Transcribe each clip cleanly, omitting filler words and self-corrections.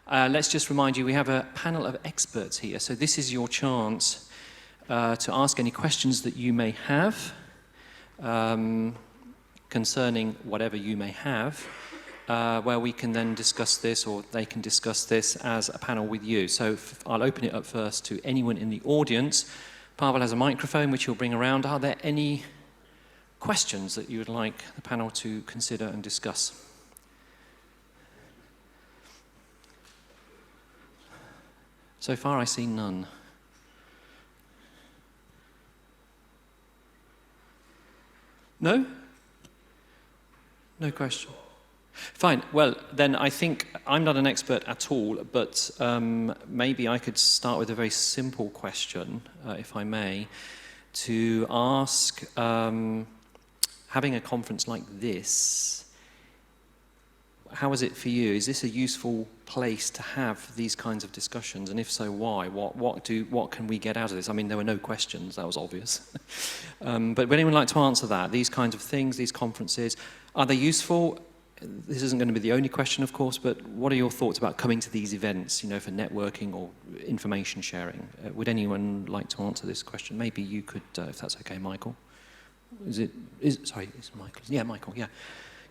Let's just remind you, we have a panel of experts here, so this is your chance to ask any questions that you may have concerning whatever you may have, where we can then discuss this, or they can discuss this as a panel with you. So I'll open it up first to anyone in the audience. Pavel has a microphone which he'll bring around. Are there any questions that you would like the panel to consider and discuss? So far I see none. No? No question. Fine. Well, then I think I'm not an expert at all, but maybe I could start with a very simple question, if I may, to ask, having a conference like this, how is it for you? Is this a useful place to have these kinds of discussions? And if so, why? What can we get out of this? I mean, there were no questions, that was obvious. But would anyone like to answer that? These kinds of things, these conferences, are they useful? This isn't going to be the only question, of course, but what are your thoughts about coming to these events, you know, for networking or information sharing? Would anyone like to answer this question? Maybe you could, if that's okay, Michael. Sorry, it's Michael. Yeah, Michael, yeah.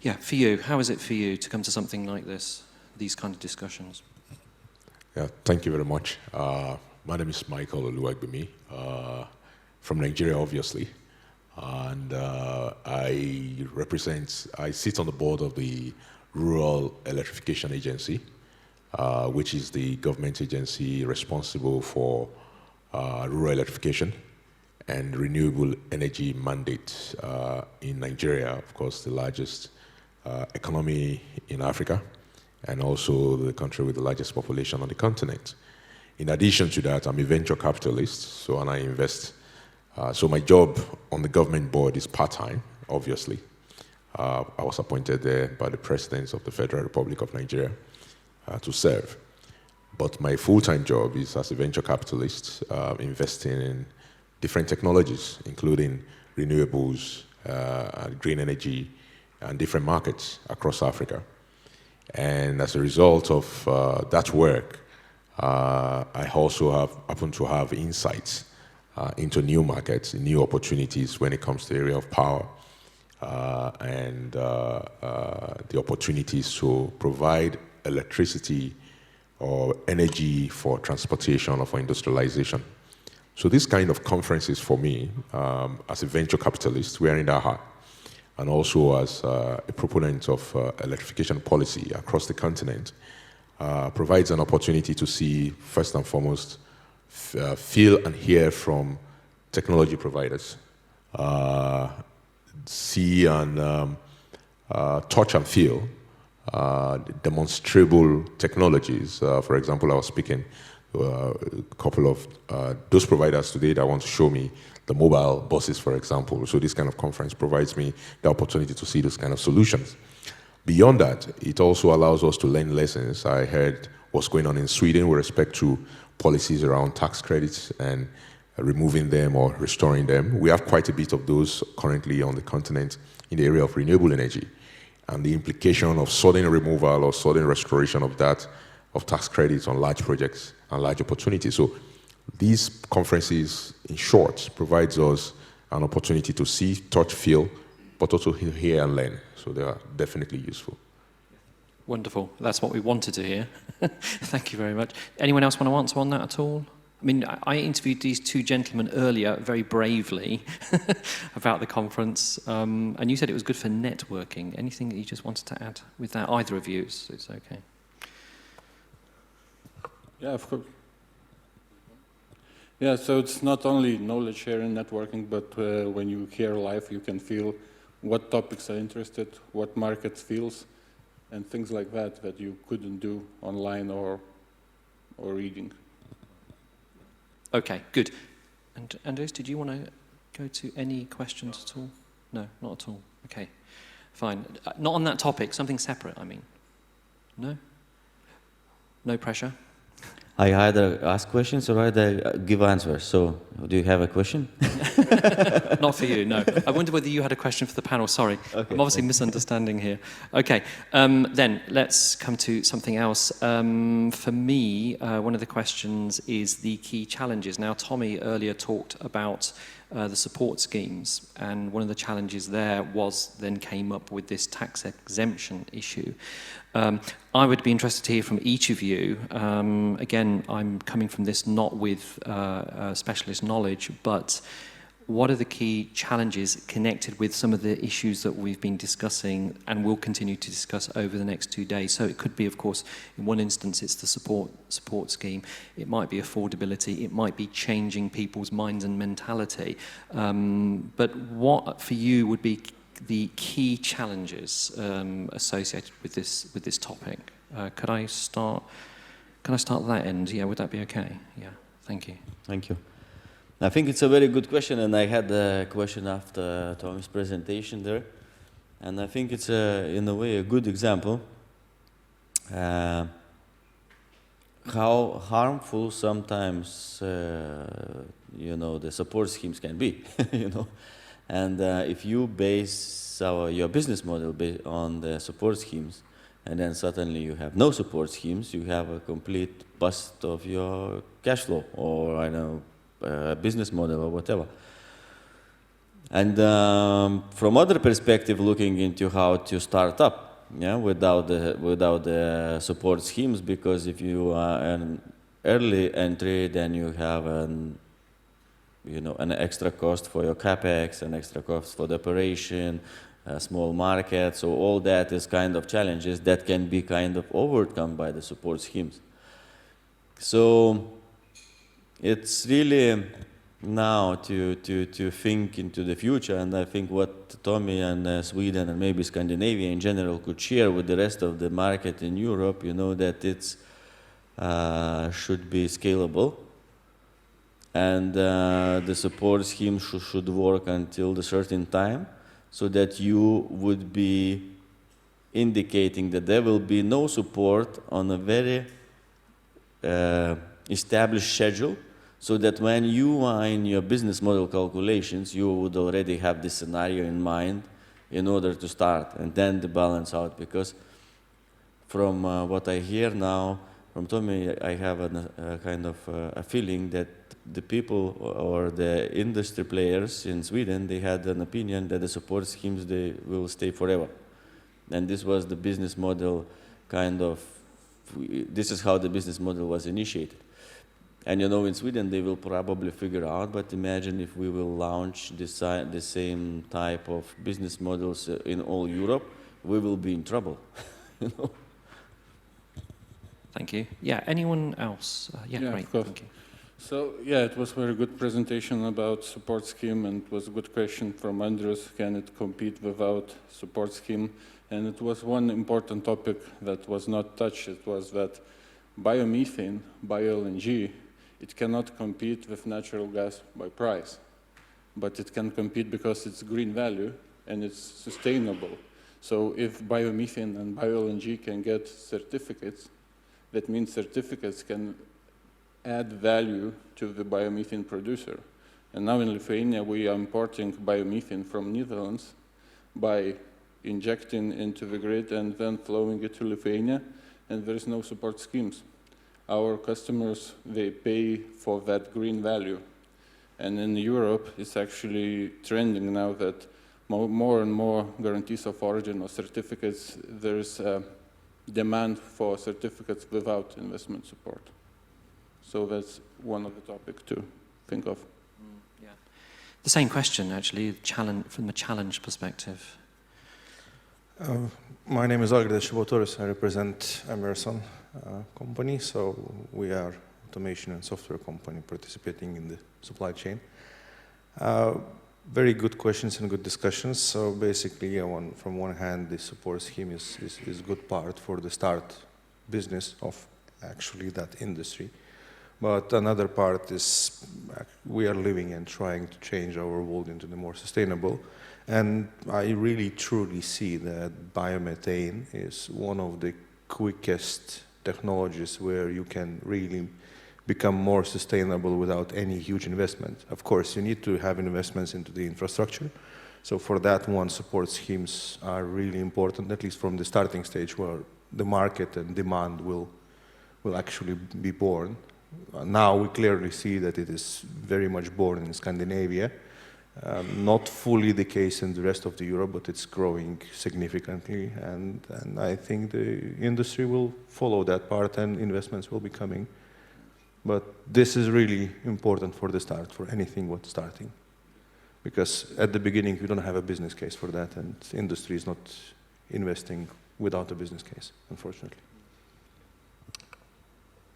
Yeah, for you, how is it for you to come to something like this, these kind of discussions? Yeah, thank you very much. My name is Michael Oluwagbemi, from Nigeria, obviously. And I sit on the board of the Rural Electrification Agency, which is the government agency responsible for rural electrification and renewable energy mandate in Nigeria, of course, the largest economy in Africa, and also the country with the largest population on the continent. In addition to that, I'm a venture capitalist, and I invest. So my job on the government board is part-time, obviously. I was appointed there by the President of the Federal Republic of Nigeria to serve. But my full-time job is as a venture capitalist, investing in different technologies, including renewables, green energy, and different markets across Africa. And as a result of that work, I also happen to have insights into new markets, new opportunities when it comes to the area of power, and the opportunities to provide electricity or energy for transportation or for industrialization. So this kind of conferences for me, as a venture capitalist, wearing that hat, and also as a proponent of electrification policy across the continent, provides an opportunity to see, first and foremost, feel and hear from technology providers, see and touch and feel demonstrable technologies. For example, I was speaking to a couple of those providers today that want to show me the mobile buses, for example. So this kind of conference provides me the opportunity to see those kind of solutions. Beyond that, it also allows us to learn lessons. I heard what's going on in Sweden with respect to policies around tax credits and removing them or restoring them. We have quite a bit of those currently on the continent in the area of renewable energy. And the implication of sudden removal or sudden restoration of that, of tax credits on large projects and large opportunities. So these conferences, in short, provides us an opportunity to see, touch, feel, but also hear and learn. So they are definitely useful. Wonderful. That's what we wanted to hear. Thank you very much. Anyone else want to answer on that at all? I mean, I interviewed these two gentlemen earlier very bravely about the conference, and you said it was good for networking. Anything that you just wanted to add with that? Either of you, it's okay. Yeah, of course. Yeah, so it's not only knowledge sharing, networking, but when you hear live, you can feel what topics are interested, what market feels, and things like that that you couldn't do online or reading. Okay, good. And Andres, did you want to go to any questions at all? No, not at all. Okay, fine. Not on that topic, something separate, I mean. No? No pressure? I either ask questions or either give answers. So do you have a question? Not for you, no. I wonder whether you had a question for the panel. Sorry, Okay, I'm obviously misunderstanding here. Okay, then let's come to something else. For me, one of the questions is the key challenges. Now, Tommy earlier talked about the support schemes, and one of the challenges there was then came up with this tax exemption issue. I would be interested to hear from each of you. Again, I'm coming from this not with specialist knowledge, but what are the key challenges connected with some of the issues that we've been discussing and will continue to discuss over the next 2 days? So it could be, of course, in one instance, it's the support scheme. It might be affordability. It might be changing people's minds and mentality. But what, for you, would be the key challenges associated with this topic? Could I start at that end? Yeah, would that be okay? Yeah, thank you. Thank you. I think it's a very good question, and I had a question after Tommy's presentation there, and I think it's in a way a good example how harmful sometimes the support schemes can be, and if you base your business model on the support schemes, and then suddenly you have no support schemes, you have a complete bust of your cash flow, or I know. Business model or whatever. And from other perspective, looking into how to start up, without the support schemes, because if you are an early entry, then you have an extra cost for your capex, an extra cost for the operation, a small market. So all that is kind of challenges that can be kind of overcome by the support schemes. So it's really now to think into the future, and I think what Tommy and Sweden and maybe Scandinavia in general could share with the rest of the market in Europe, that it's should be scalable, and the support scheme should work until a certain time, so that you would be indicating that there will be no support on a very established schedule, so that when you are in your business model calculations, you would already have this scenario in mind in order to start, and then the balance out. Because from what I hear now from Tommy, I have a kind of a feeling that the people or the industry players in Sweden, they had an opinion that the support schemes, they will stay forever. And this was the business model this is how the business model was initiated. And in Sweden they will probably figure out, but imagine if we will launch the same type of business models in all Europe, we will be in trouble. Thank you. Yeah, anyone else? Yeah, great, of course. thank you. So, it was a very good presentation about support scheme, and it was a good question from Andrews, can it compete without support scheme? And it was one important topic that was not touched. It was that biomethane, bio-LNG, it cannot compete with natural gas by price, but it can compete because it's green value and it's sustainable. So if biomethane and bio-LNG can get certificates, that means certificates can add value to the biomethane producer. And now in Lithuania, we are importing biomethane from Netherlands by injecting into the grid and then flowing it to Lithuania, and there is no support schemes. Our customers, they pay for that green value. And in Europe, it's actually trending now that more and more guarantees of origin or certificates, there's a demand for certificates without investment support. So that's one of the topics to think of. Yeah. The same question, actually, from the challenge perspective. My name is Algirdas Šibotoris. I represent Emerson company. So we are automation and software company participating in the supply chain. Very good questions and good discussions. So basically, from one hand, the support scheme is good part for the start business of actually that industry. But another part is we are living and trying to change our world into the more sustainable. And I really truly see that biomethane is one of the quickest technologies where you can really become more sustainable without any huge investment. Of course, you need to have investments into the infrastructure. So for that one, support schemes are really important, at least from the starting stage where the market and demand will actually be born. Now we clearly see that it is very much born in Scandinavia. Not fully the case in the rest of the Europe, but it's growing significantly. And I think the industry will follow that part and investments will be coming. But this is really important for the start, for anything worth starting. Because at the beginning, we don't have a business case for that, and industry is not investing without a business case, unfortunately.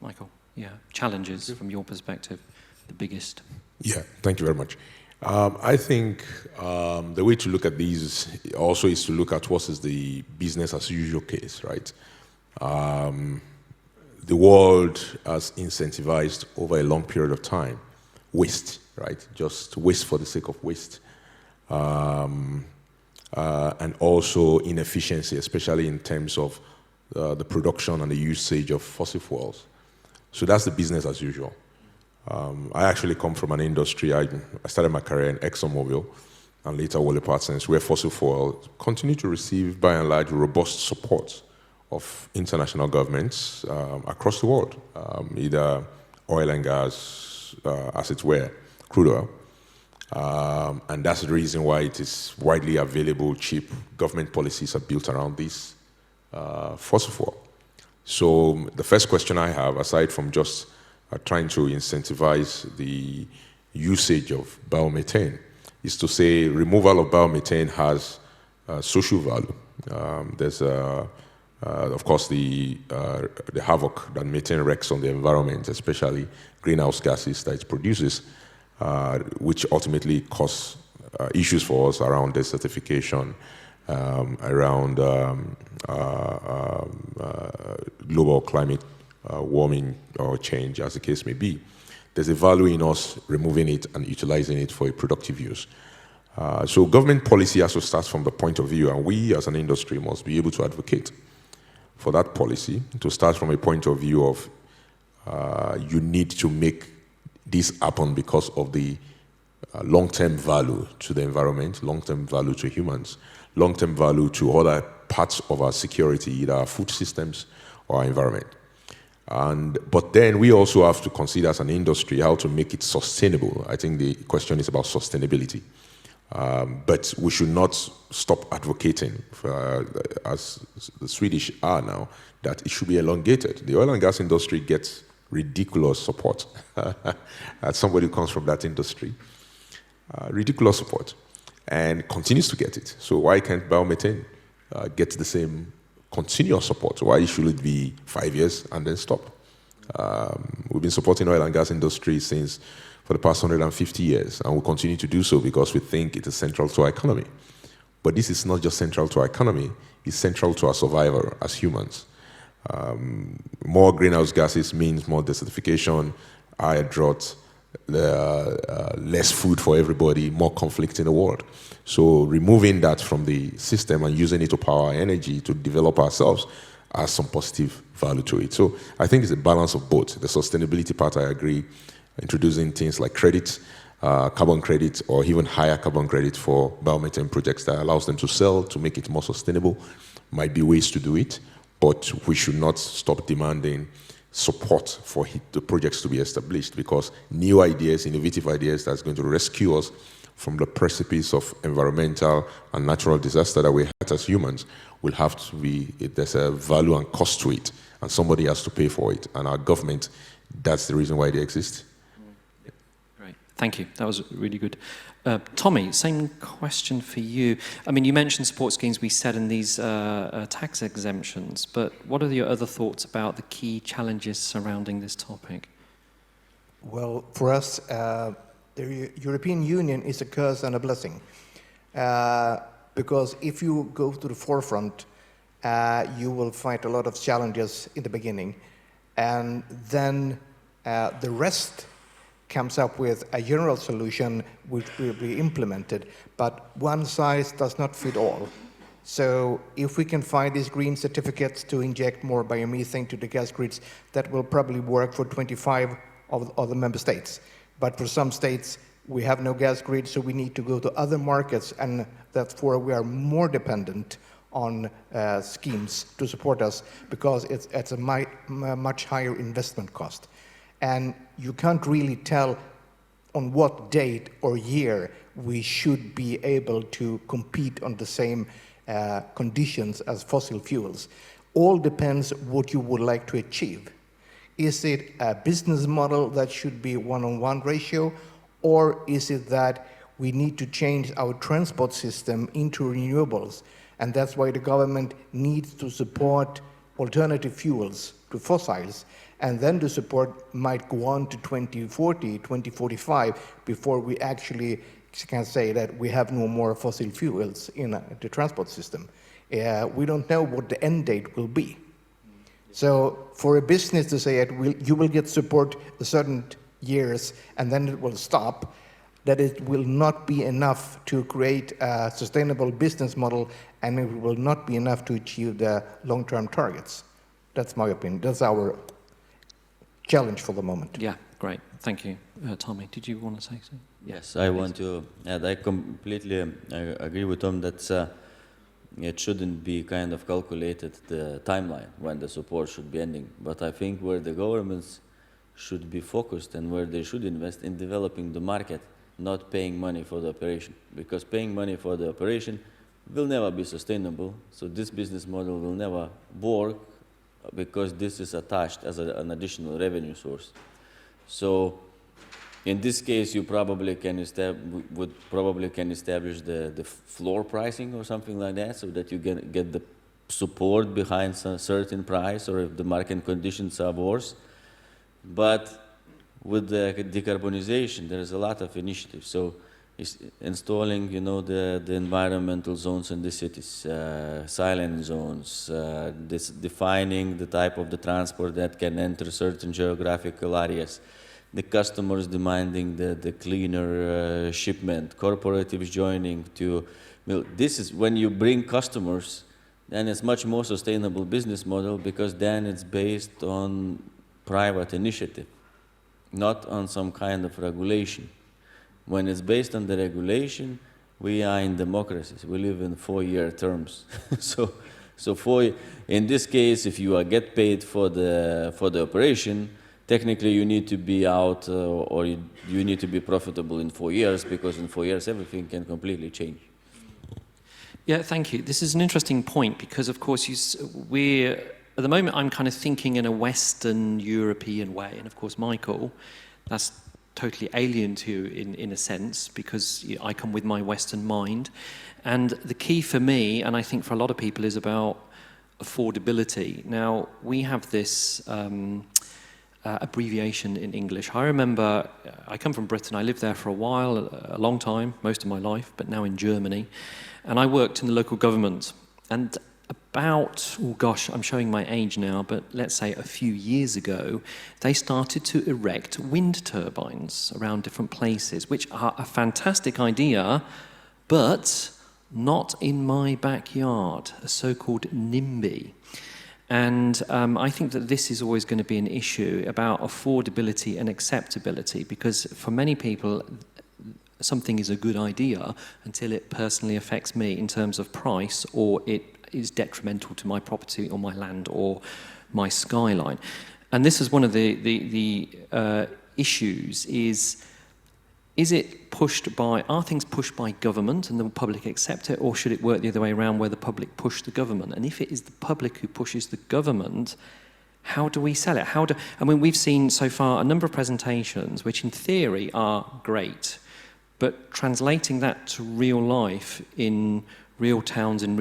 Michael, yeah, challenges from your perspective, the biggest. Yeah, thank you very much. I think the way to look at these also is to look at what is the business as usual case, right? The world has incentivized over a long period of time waste, right? Just waste for the sake of waste. And also inefficiency, especially in terms of the production and the usage of fossil fuels. So that's the business as usual. I actually come from an industry, I started my career in ExxonMobil and later Worley Parsons, where fossil fuel continue to receive, by and large, robust support of international governments across the world, either oil and gas, as it were, crude oil. And that's the reason why it is widely available, cheap. Government policies are built around this fossil fuel. So the first question I have, aside from just trying to incentivize the usage of biomethane, is to say removal of biomethane has social value. There's, of course, the havoc that methane wreaks on the environment, especially greenhouse gases that it produces, which ultimately cause issues for us around desertification, around global climate warming or change, as the case may be. There's a value in us removing it and utilizing it for a productive use. So government policy has to start from the point of view, and we as an industry must be able to advocate for that policy to start from a point of view of you need to make this happen because of the long-term value to the environment, long-term value to humans, long-term value to other parts of our security, either our food systems or our environment. But then we also have to consider as an industry how to make it sustainable. I think the question is about sustainability. But we should not stop advocating, as the Swedish are now, that it should be elongated. The oil and gas industry gets ridiculous support. As somebody who comes from that industry, ridiculous support, and continues to get it. So why can't biomethane get the same continuous support? Why should it be 5 years and then stop? We've been supporting oil and gas industry for the past 150 years, and we'll continue to do so because we think it is central to our economy. But this is not just central to our economy, it's central to our survival as humans. More greenhouse gases means more desertification, higher drought, less food for everybody, more conflict in the world. So removing that from the system and using it to power energy to develop ourselves has some positive value to it. So I think it's a balance of both. The sustainability part, I agree, introducing things like credit, carbon credit, or even higher carbon credit for biomethane projects that allows them to sell to make it more sustainable might be ways to do it, but we should not stop demanding support for the projects to be established, because new ideas, innovative ideas that's going to rescue us from the precipice of environmental and natural disaster that we had as humans will have to be, there's a value and cost to it, and somebody has to pay for it. And our government, that's the reason why they exist. Great, thank you. That was really good. Tommy, same question for you. I mean, you mentioned support schemes we set in these tax exemptions, but what are your other thoughts about the key challenges surrounding this topic? Well, for us, the European Union is a curse and a blessing. Because if you go to the forefront, you will find a lot of challenges in the beginning. And then the rest comes up with a general solution which will be implemented, but one size does not fit all. So if we can find these green certificates to inject more biomethane to the gas grids, that will probably work for 25 of the member states. But for some states, we have no gas grid, so we need to go to other markets, and therefore we are more dependent on schemes to support us because it's a much higher investment cost. And you can't really tell on what date or year we should be able to compete on the same conditions as fossil fuels. All depends what you would like to achieve. Is it a business model that should be one-on-one ratio, or is it that we need to change our transport system into renewables? And that's why the government needs to support alternative fuels to fossils, and then the support might go on to 2040, 2045, before we actually can say that we have no more fossil fuels in the transport system. We don't know what the end date will be. So for a business to say you will get support a certain years and then it will stop, that it will not be enough to create a sustainable business model, and it will not be enough to achieve the long-term targets. That's my opinion. That's our challenge for the moment. Yeah, great. Thank you. Tommy, did you want to say something? Yes, I want to add, I completely agree with Tom that it shouldn't be kind of calculated the timeline when the support should be ending. But I think where the governments should be focused and where they should invest in developing the market, not paying money for the operation. Because paying money for the operation will never be sustainable. So this business model will never work because this is attached as an additional revenue source. So in this case, you probably can establish the floor pricing or something like that, so that you get the support behind a certain price, or if the market conditions are worse. But with the decarbonization, there is a lot of initiatives. So installing, the environmental zones in the cities, silent zones, defining the type of the transport that can enter certain geographical areas, the customers demanding the cleaner shipment, corporatives joining to. This is when you bring customers, then it's much more sustainable business model, because then it's based on private initiative, not on some kind of regulation. When it's based on the regulation, we are in democracies. We live in 4-year terms. so in this case, if you get paid for the operation, technically you need to be out or you need to be profitable in 4 years, because in 4 years everything can completely change. Yeah, thank you. This is an interesting point because, of course, at the moment I'm kind of thinking in a Western European way, and of course, Michael, that's totally alien to you in a sense, because I come with my Western mind. And the key for me, and I think for a lot of people, is about affordability. Now, we have this abbreviation in English. I remember, I come from Britain, I lived there for a while, a long time, most of my life, but now in Germany. And I worked in the local government. And about, oh gosh, I'm showing my age now, but let's say a few years ago, they started to erect wind turbines around different places, which are a fantastic idea, but not in my backyard, a so-called NIMBY. And I think that this is always going to be an issue about affordability and acceptability, because for many people, something is a good idea until it personally affects me in terms of price, or it is detrimental to my property or my land or my skyline. And this is one of the issues is it pushed by, are things pushed by government and the public accept it, or should it work the other way around where the public push the government? And if it is the public who pushes the government, how do we sell it? I mean, we've seen so far a number of presentations which in theory are great, but translating that to real life in real towns and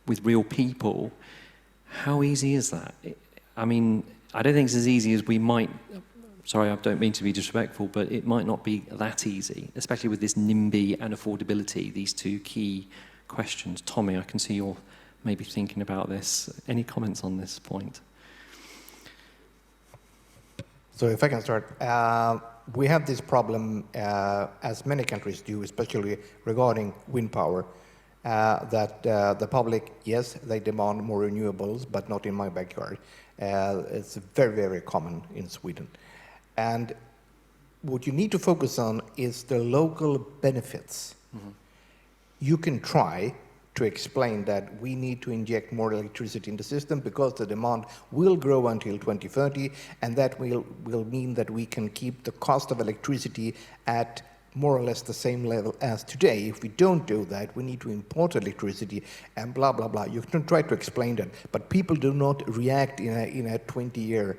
with real people, how easy is that? I mean, I don't think it's as easy as we might. Sorry, I don't mean to be disrespectful, but it might not be that easy, especially with this NIMBY and affordability, these two key questions. Tommy, I can see you're maybe thinking about this. Any comments on this point? So if I can start, we have this problem, as many countries do, especially regarding wind power, that the public, yes, they demand more renewables, but not in my backyard. It's very, very common in Sweden. And what you need to focus on is the local benefits. You can try to explain that we need to inject more electricity in the system because the demand will grow until 2030, and that will mean that we can keep the cost of electricity at more or less the same level as today. If we don't do that, we need to import electricity and blah, blah, blah. You can try to explain that, but people do not react in a 20-year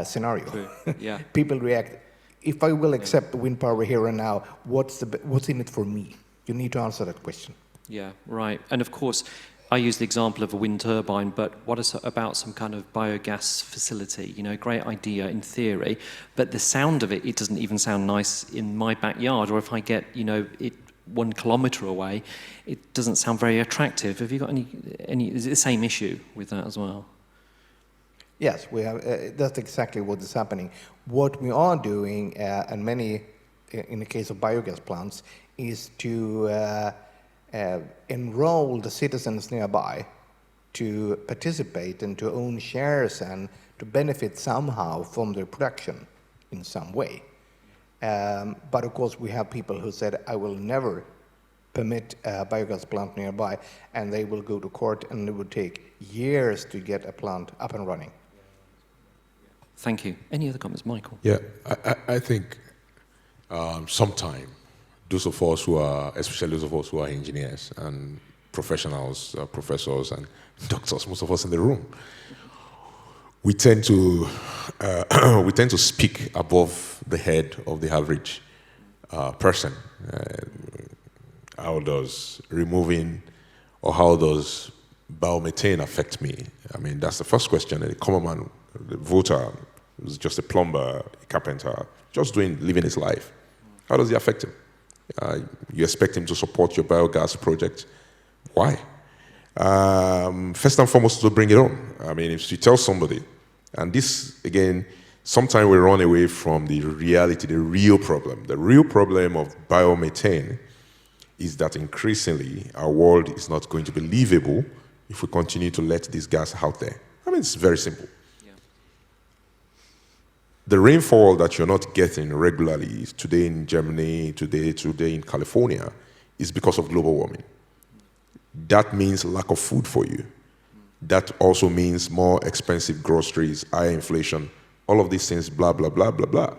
scenario. Yeah. People react, if I will accept the wind power here and now, what's in it for me? You need to answer that question. Yeah, right. And of course, I use the example of a wind turbine, but what about some kind of biogas facility? You know, great idea in theory, but the sound of it, it doesn't even sound nice in my backyard, or if I get, you know, it 1 kilometre away, it doesn't sound very attractive. Have you got any is it the same issue with that as well? Yes, we have. That's exactly what is happening. What we are doing, and many, in the case of biogas plants, is to enroll the citizens nearby to participate and to own shares and to benefit somehow from their production in some way. But of course, we have people who said, I will never permit a biogas plant nearby, and they will go to court, and it would take years to get a plant up and running. Thank you. Any other comments, Michael? Yeah, I think sometime those of us who are, especially those of us who are engineers and professionals, professors and doctors, most of us in the room, we tend to speak above the head of the average person. How does removing or how does biomethane affect me? I mean, that's the first question. A common man, the voter, who's just a plumber, a carpenter, just living his life. How does it affect him? You expect him to support your biogas project. Why? First and foremost, to bring it on. I mean, if you tell somebody, and this, again, sometimes we run away from the reality, the real problem. The real problem of biomethane is that increasingly our world is not going to be livable if we continue to let this gas out there. I mean, it's very simple. Yeah. The rainfall that you're not getting regularly today in Germany, today in California, is because of global warming. That means lack of food for you. That also means more expensive groceries, higher inflation, all of these things, blah, blah, blah, blah, blah.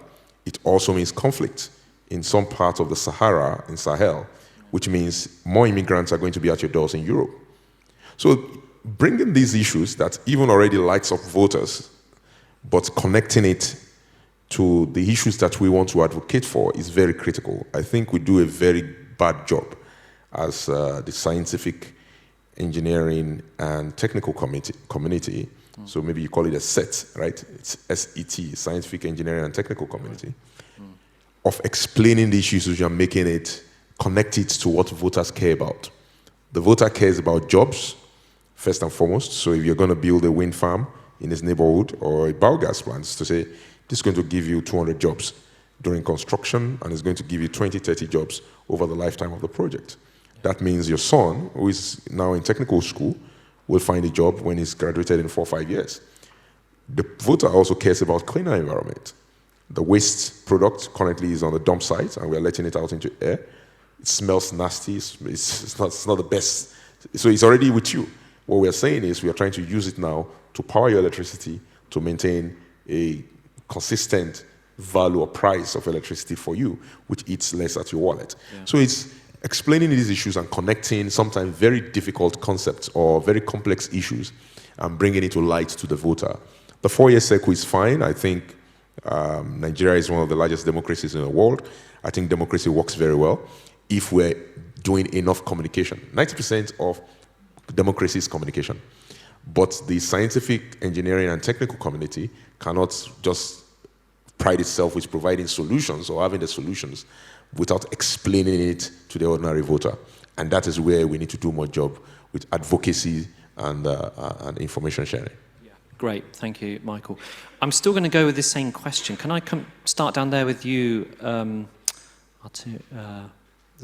It also means conflict in some parts of the Sahara, in Sahel, which means more immigrants are going to be at your doors in Europe. So bringing these issues that even already lights up voters, but connecting it to the issues that we want to advocate for is very critical. I think we do a very bad job as the scientific, engineering, and technical community. So maybe you call it a SET, right? It's SET, Scientific, Engineering, and Technical Community, of explaining the issues and making it connected to what voters care about. The voter cares about jobs, first and foremost. So if you're going to build a wind farm in his neighborhood or a biogas plant, to say, this is going to give you 200 jobs during construction, and it's going to give you 20, 30 jobs over the lifetime of the project. That means your son, who is now in technical school, will find a job when he's graduated in 4 or 5 years. The voter also cares about cleaner environment. The waste product currently is on the dump site, and we're letting it out into air. It smells nasty. It's not the best. So it's already with you. What we're saying is we are trying to use it now to power your electricity to maintain a consistent value or price of electricity for you, which eats less at your wallet. Yeah. So it's explaining these issues and connecting sometimes very difficult concepts or very complex issues and bringing it to light to the voter. The 4-year cycle is fine. I think Nigeria is one of the largest democracies in the world. I think democracy works very well if we're doing enough communication. 90% of democracy is communication. But the scientific, engineering, and technical community cannot just pride itself with providing solutions or having the solutions without explaining it to the ordinary voter. And that is where we need to do more job with advocacy and information sharing. Yeah. Great, thank you, Michael. I'm still going to go with this same question. Can I start down there with you? The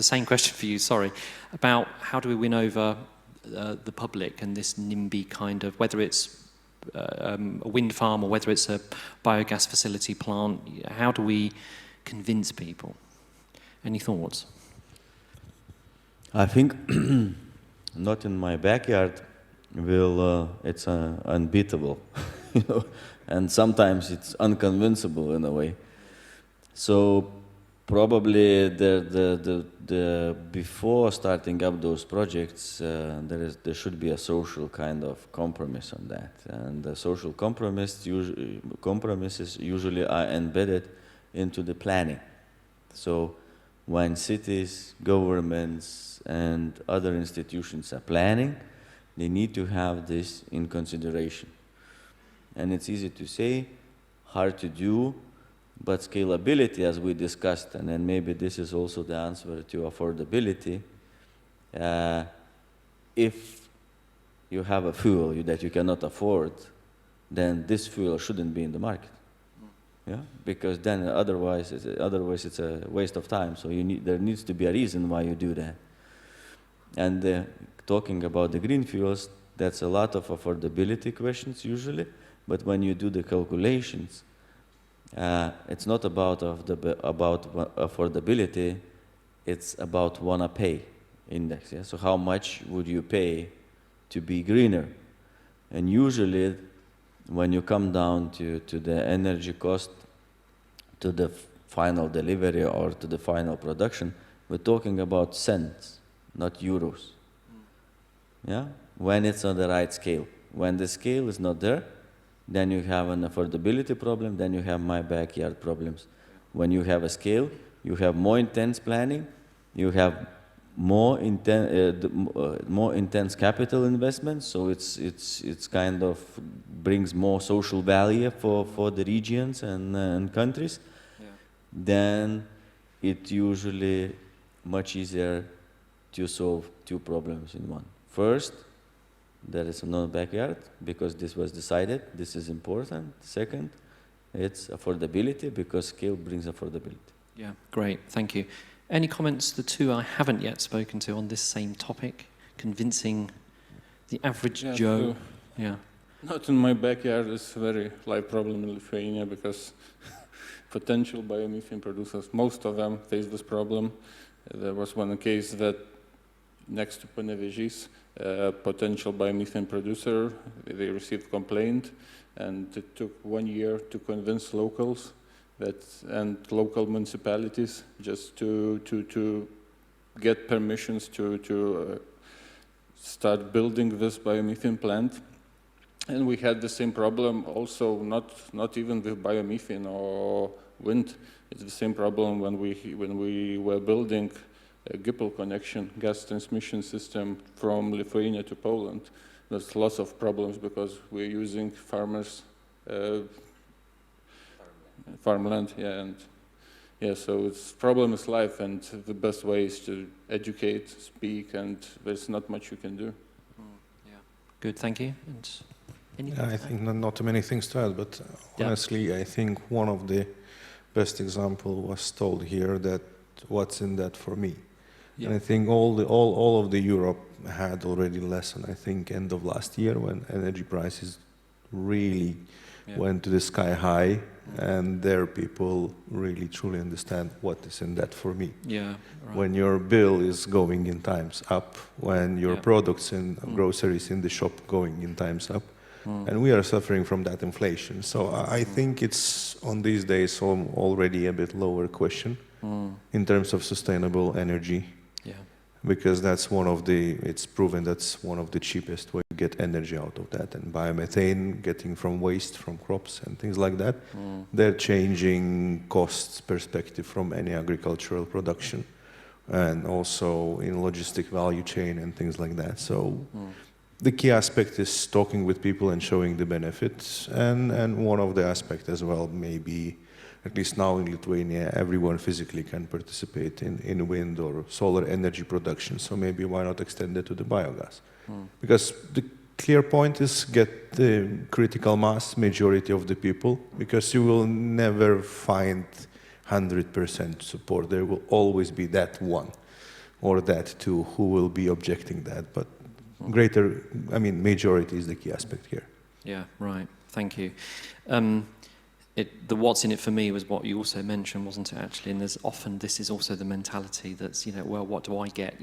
same question for you, sorry, about how do we win over the public and this NIMBY kind of, whether it's a wind farm or whether it's a biogas facility plant, how do we convince people? Any thoughts? I think not in my backyard it's unbeatable, you know, and sometimes it's unconvincible in a way. So probably the before starting up those projects, there should be a social kind of compromise on that, and the social compromises usually are embedded into the planning. So when cities, governments, and other institutions are planning, they need to have this in consideration. And it's easy to say, hard to do, but scalability, as we discussed, and then maybe this is also the answer to affordability, if you have a fuel that you cannot afford, then this fuel shouldn't be in the market. Yeah, because then otherwise it's a waste of time. So there needs to be a reason why you do that. And talking about the green fuels, that's a lot of affordability questions usually. But when you do the calculations, it's not about affordability. It's about wanna pay index. Yeah? So how much would you pay to be greener? And usually, when you come down to the energy cost, to the final delivery or to the final production, we're talking about cents, not euros. Yeah? When it's on the right scale. When the scale is not there, then you have an affordability problem, then you have my backyard problems. When you have a scale, you have more intense planning, you have more intense capital investments, so it's kind of brings more social value for the regions and countries. Yeah. Then it's usually much easier to solve two problems in one. First, there is no backyard because this was decided. This is important. Second, it's affordability because scale brings affordability. Yeah, great. Thank you. Any comments, the two I haven't yet spoken to on this same topic, convincing the average Joe? Yeah. Not in my backyard. It's a very live problem in Lithuania because potential biomethane producers, most of them face this problem. There was one case that next to Panevėžys, potential biomethane producer, they received complaint, and it took 1 year to convince locals and local municipalities just to get permissions to start building this biomethane plant. And we had the same problem also, not even with biomethane or wind. It's the same problem when we were building a GIPL connection, gas transmission system from Lithuania to Poland. There's lots of problems because we're using farmers' farmland, yeah, and yeah, so it's problem is life, and the best way is to educate, speak, and there's not much you can do. Yeah, good, thank you. And I think not too many things to add, but honestly, I think one of the best example was told here that what's in that for me. Yeah. And I think all of the Europe had already lesson, I think, end of last year when energy prices really went to the sky high, and there people really truly understand what is in that for me. Yeah, right. When your bill is going in times up, when your products and groceries in the shop going in times up, and we are suffering from that inflation. So I think it's on these days already a bit lower question in terms of sustainable energy. Yeah. Because that's it's proven that's one of the cheapest way to get energy out of that. And biomethane, getting from waste from crops and things like that, they're changing costs perspective from any agricultural production, and also in logistic value chain and things like that. So the key aspect is talking with people and showing the benefits, and one of the aspects as well, maybe at least now in Lithuania, everyone physically can participate in wind or solar energy production. So maybe why not extend it to the biogas? Because the clear point is get the critical mass majority of the people, because you will never find 100% support. There will always be that one or that two who will be objecting that. But majority is the key aspect here. Yeah, right. Thank you. The what's in it for me was what you also mentioned, wasn't it, actually? And there's often, this is also the mentality that's, well, what do I get,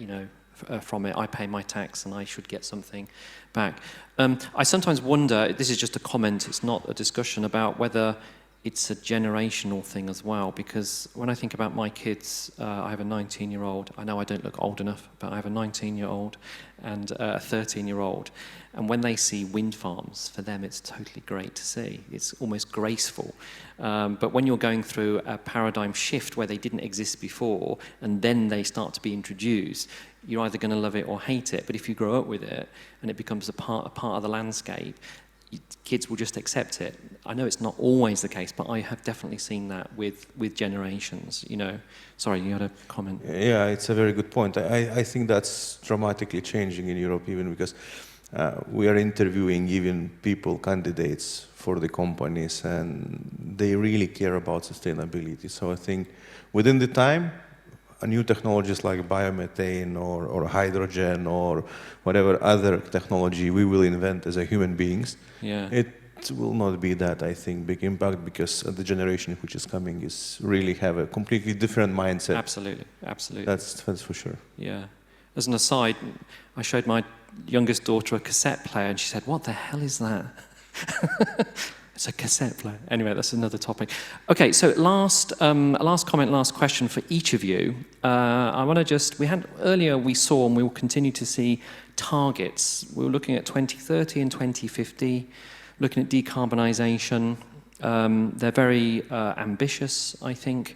from it? I pay my tax and I should get something back. I sometimes wonder, this is just a comment, it's not a discussion, about whether it's a generational thing as well, because when I think about my kids, I have a 19-year-old. I know I don't look old enough, but I have a 19-year-old and a 13-year-old. And when they see wind farms, for them it's totally great to see. It's almost graceful. But when you're going through a paradigm shift where they didn't exist before, and then they start to be introduced, you're either going to love it or hate it. But if you grow up with it, and it becomes a part of the landscape, kids will just accept it. I know it's not always the case, but I have definitely seen that with generations, Sorry, you had a comment. Yeah, it's a very good point. I think that's dramatically changing in Europe, even because we are interviewing even people, candidates for the companies, and they really care about sustainability. So I think within the time, new technologies like biomethane or hydrogen or whatever other technology we will invent as a human beings, it will not be that, I think, big impact, because the generation which is coming is really have a completely different mindset. Absolutely. That's for sure. Yeah. As an aside, I showed my youngest daughter a cassette player and she said, "What the hell is that?" It's a cassette player. Anyway, that's another topic. Okay, so last comment, last question for each of you. I want to earlier we saw, and we will continue to see, targets. We were looking at 2030 and 2050, looking at decarbonisation. They're very ambitious, I think.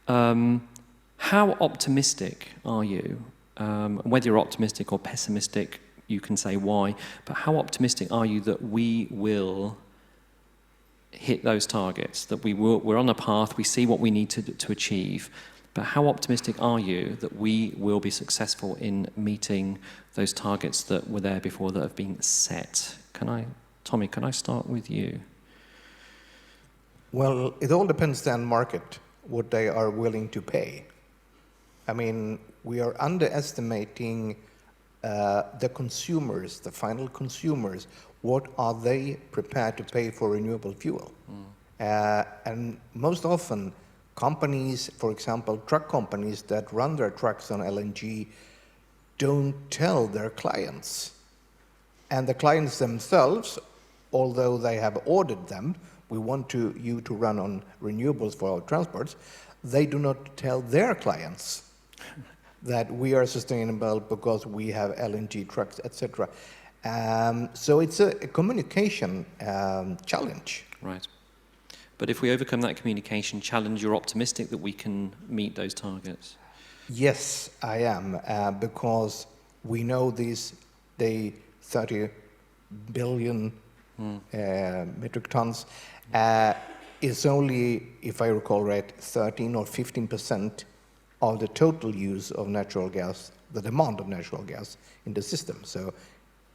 How optimistic are you? Whether you're optimistic or pessimistic, you can say why, but how optimistic are you that we will hit those targets, that we're on a path, we see what we need to achieve, but how optimistic are you that we will be successful in meeting those targets that were there before, that have been set? Tommy, can I start with you? Well, it all depends on the market, what they are willing to pay. I mean, we are underestimating the consumers, the final consumers. What are they prepared to pay for renewable fuel? And most often, companies, for example, truck companies that run their trucks on LNG, don't tell their clients. And the clients themselves, although they have ordered them, we want you to run on renewables for our transports, they do not tell their clients that we are sustainable because we have LNG trucks, etc. So it's a communication challenge. Right. But if we overcome that communication challenge, you're optimistic that we can meet those targets? Yes, I am, because we know the 30 billion metric tons is only, if I recall right, 13 or 15% of the total use of natural gas, the demand of natural gas in the system. So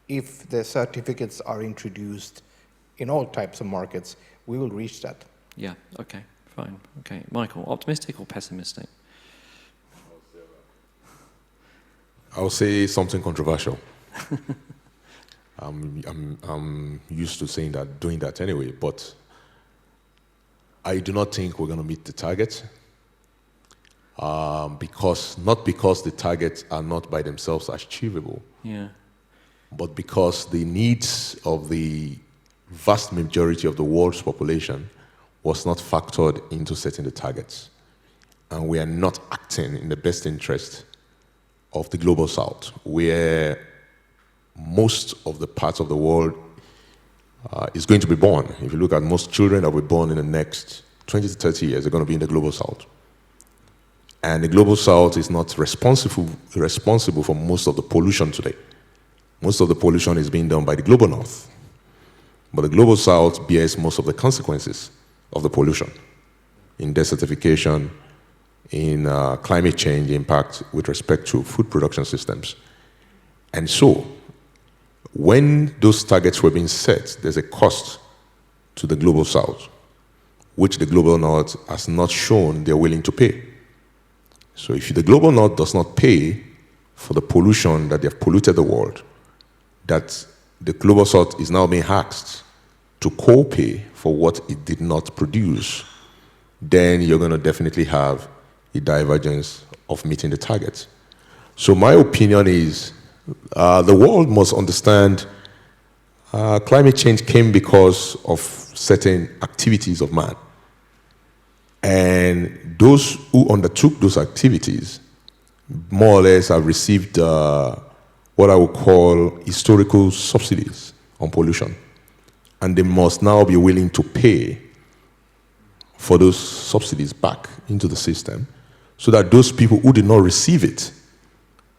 if the certificates are introduced in all types of markets, we will reach that. Yeah, okay, fine. Okay, Michael, optimistic or pessimistic? I'll say something controversial. I'm used to saying that, doing that anyway, but I do not think we're going to meet the target. Not because the targets are not by themselves achievable, but because the needs of the vast majority of the world's population was not factored into setting the targets. And we are not acting in the best interest of the global south, where most of the parts of the world is going to be born. If you look at most children that will be born in the next 20 to 30 years, they're going to be in the global south. And the global south is not responsible for most of the pollution today. Most of the pollution is being done by the global north. But the global south bears most of the consequences of the pollution in desertification, in climate change impact with respect to food production systems. And so, when those targets were being set, there's a cost to the global south, which the global north has not shown they're willing to pay. So if the global north does not pay for the pollution that they have polluted the world, that the global south is now being asked to co-pay for what it did not produce, then you're going to definitely have a divergence of meeting the targets. So my opinion is the world must understand climate change came because of certain activities of man. And those who undertook those activities more or less have received what I would call historical subsidies on pollution. And they must now be willing to pay for those subsidies back into the system so that those people who did not receive it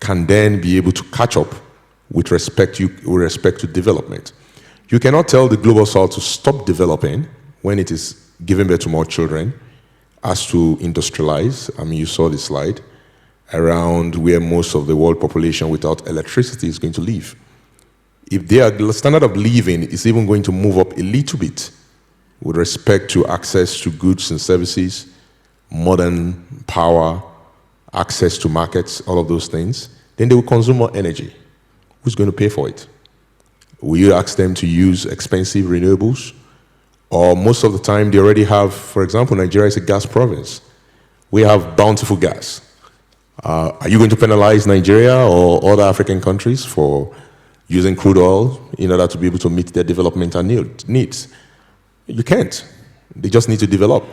can then be able to catch up with respect to development. You cannot tell the Global South to stop developing when it is giving birth to more children, as to industrialize. I mean, you saw the slide around where most of the world population without electricity is going to live. If their standard of living is even going to move up a little bit with respect to access to goods and services, modern power, access to markets, all of those things, then they will consume more energy. Who's going to pay for it? Will you ask them to use expensive renewables? Or most of the time they already have, for example, Nigeria is a gas province. We have bountiful gas. Are you going to penalize Nigeria or other African countries for using crude oil in order to be able to meet their developmental needs? You can't. They just need to develop.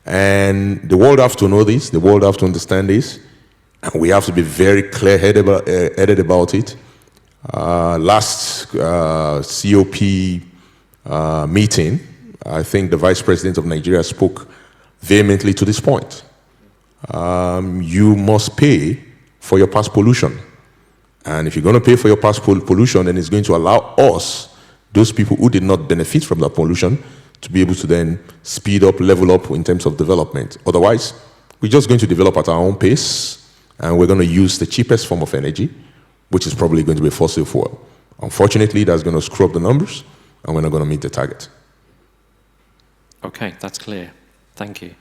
And the world have to know this, the world have to understand this, and we have to be very clear-headed about it. Last COP meeting, I think the Vice President of Nigeria spoke vehemently to this point. You must pay for your past pollution. And if you're going to pay for your past pollution, then it's going to allow us, those people who did not benefit from that pollution, to be able to then speed up, level up in terms of development. Otherwise, we're just going to develop at our own pace, and we're going to use the cheapest form of energy, which is probably going to be fossil fuel. Unfortunately, that's going to screw up the numbers, and we're not going to meet the target. Okay, that's clear. Thank you.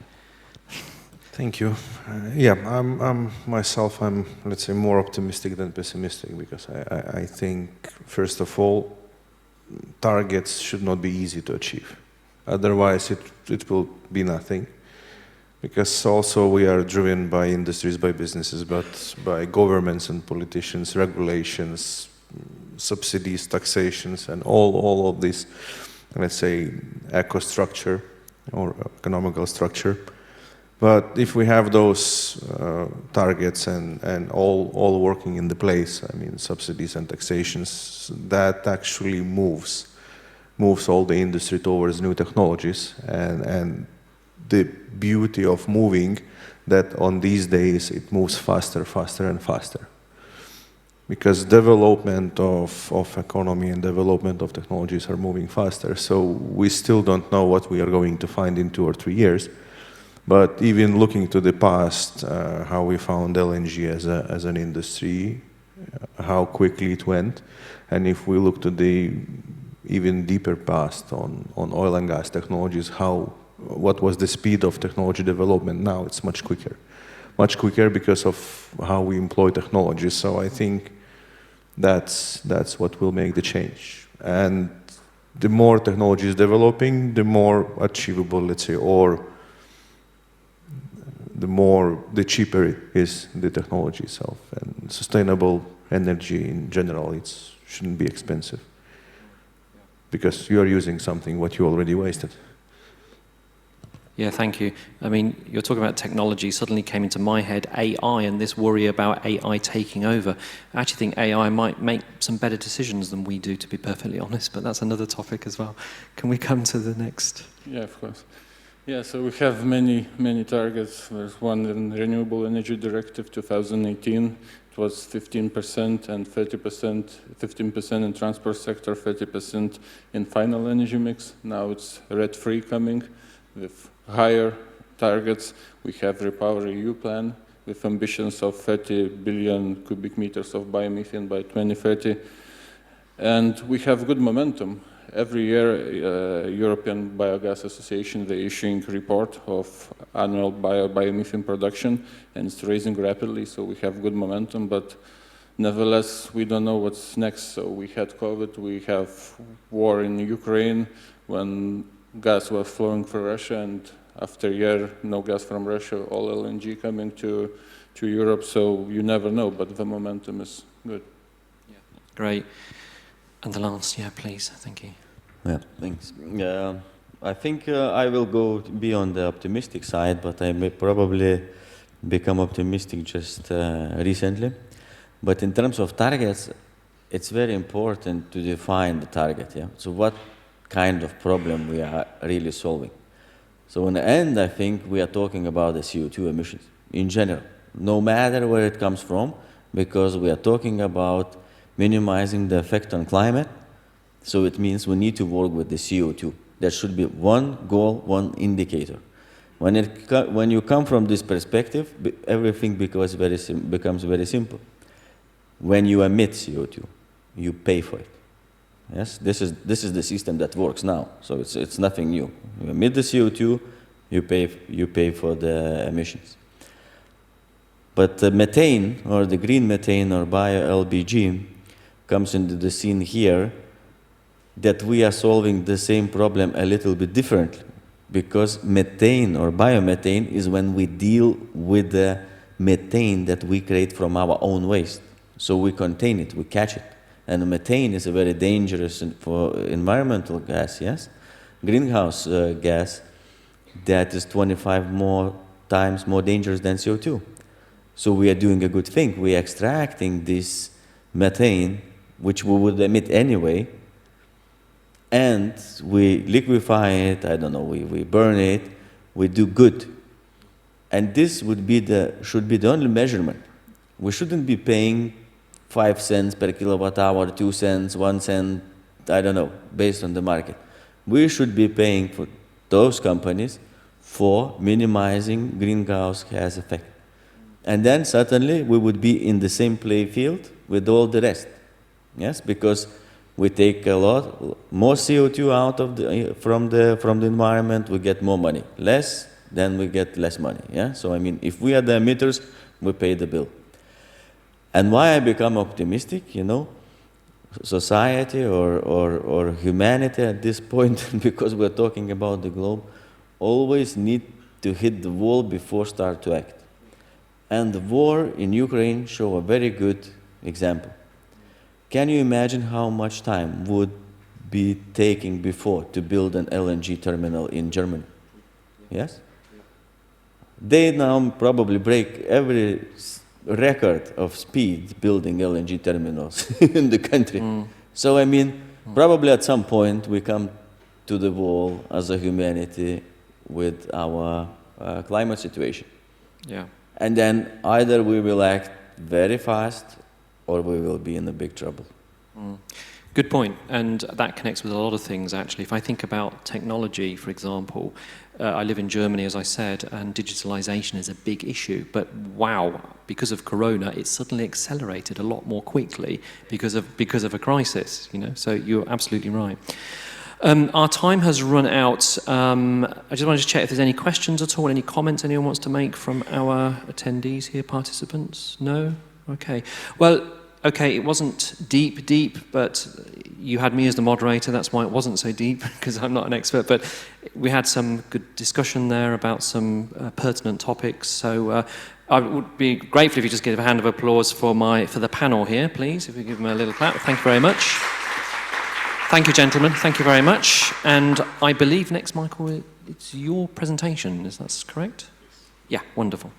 Thank you. Yeah, I'm myself, let's say, more optimistic than pessimistic, because I think, first of all, targets should not be easy to achieve. Otherwise, it will be nothing. Because also we are driven by industries, by businesses, but by governments and politicians, regulations, subsidies, taxations, and all of this, let's say, eco-structure or economical structure. But if we have those targets and all working in the place, I mean, subsidies and taxations, that actually moves all the industry towards new technologies, and the beauty of moving that on these days it moves faster and faster, because development of economy and development of technologies are moving faster. So we still don't know what we are going to find in 2 or 3 years, but even looking to the past, how we found LNG as an industry, how quickly it went, and if we look to the even deeper past on oil and gas technologies, what was the speed of technology development? Now it's much quicker because of how we employ technology. So I think that's what will make the change. And the more technology is developing, the more achievable, let's say, or the cheaper is the technology itself. And sustainable energy in general, it shouldn't be expensive, because you are using something what you already wasted. Yeah, thank you. I mean, you're talking about technology, suddenly came into my head AI and this worry about AI taking over. I actually think AI might make some better decisions than we do, to be perfectly honest, but that's another topic as well. Can we come to the next? Yeah, of course. Yeah, so we have many targets. There's one in Renewable Energy Directive 2018. It was 15% and 30%, 15% in transport sector, 30% in final energy mix. Now it's RED III coming with higher targets. We have REPowerEU plan with ambitions of 30 billion cubic meters of biomethane by 2030. And we have good momentum. Every year, European Biogas Association, they're issuing a report of annual biomethane production, and it's rising rapidly, so we have good momentum, but nevertheless, we don't know what's next. So we had COVID, we have war in Ukraine, when gas was flowing from Russia, and after a year, no gas from Russia, all LNG coming to Europe, so you never know, but the momentum is good. Yeah. Great. And the last, yeah, please, thank you. Yeah, thanks. I think I will be on the optimistic side, but I may probably become optimistic just recently. But in terms of targets, it's very important to define the target. Yeah. So what kind of problem we are really solving? So in the end, I think we are talking about the CO2 emissions in general, no matter where it comes from, because we are talking about minimizing the effect on climate. So it means we need to work with the CO2. There should be one goal, one indicator. When you come from this perspective, everything becomes very simple. When you emit CO2, you pay for it. Yes, this is the system that works now. So it's nothing new. You emit the CO2, you pay for the emissions. But the methane, or the green methane, or bio-LBG, comes into the scene here, that we are solving the same problem a little bit differently, because methane or biomethane is when we deal with the methane that we create from our own waste. So we contain it, we catch it. And methane is a very dangerous for environmental gas, yes? Greenhouse gas that is 25 times more dangerous than CO2. So we are doing a good thing. We are extracting this methane, which we would emit anyway, and we liquefy it, I don't know, we burn it, we do good. And this should be the only measurement. We shouldn't be paying 5 cents per kilowatt hour, 2 cents, 1 cent, I don't know, based on the market. We should be paying for those companies for minimizing greenhouse gas effect. And then certainly we would be in the same play field with all the rest. Yes, because we take a lot more CO2 out of from the environment, we get more money. Less, then we get less money. Yeah. So I mean, if we are the emitters, we pay the bill. And why I become optimistic, you know, society or humanity at this point, because we're talking about the globe, always need to hit the wall before start to act. And the war in Ukraine show a very good example. Can you imagine how much time would be taking before to build an LNG terminal in Germany? Yes? They now probably break every record of speed building LNG terminals in the country. So I mean, probably at some point we come to the wall as a humanity with our climate situation. Yeah. And then either we will act very fast or we will be in a big trouble. Good point, and that connects with a lot of things actually. If I think about technology, for example, I live in Germany, as I said, and digitalization is a big issue, but wow, because of Corona, it suddenly accelerated a lot more quickly because of a crisis, you know, so you're absolutely right. Our time has run out. I just wanted to check if there's any questions at all, any comments anyone wants to make from our attendees here, participants? No? Okay. Well, okay, it wasn't deep, but you had me as the moderator, that's why it wasn't so deep, because I'm not an expert, but we had some good discussion there about some pertinent topics, so I would be grateful if you just give a hand of applause for the panel here, please, if you give them a little clap. Thank you very much. Thank you, gentlemen, thank you very much. And I believe next, Michael, it's your presentation, is that correct? Yeah, wonderful.